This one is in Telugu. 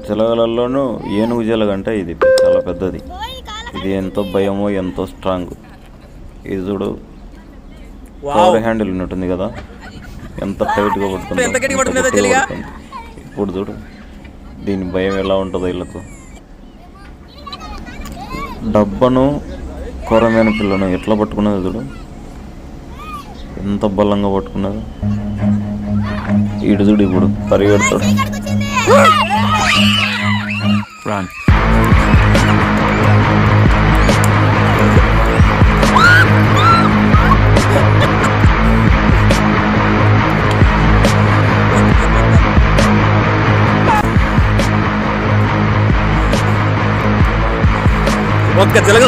జలగలలోనూ ఏనుగు జలగ అంటే ఇది చాలా పెద్దది. ఇది ఎంతో భయమో ఎంతో స్ట్రాంగ్. ఇది చూడు, పవర్ హ్యాండిల్ ఉన్నట్టుంది కదా, ఎంత టైట్గా పట్టుకుంది. ఇప్పుడు చూడు దీని భయం ఎలా ఉంటుందో వీళ్ళకు. డబ్బను కొరమైన పిల్లను ఎట్లా పట్టుకున్నది చూడు, ఎంత బలంగా పట్టుకున్నది. ఈడు చూడు ఇప్పుడు పరిగెడతాడు. ఒక్క జలగ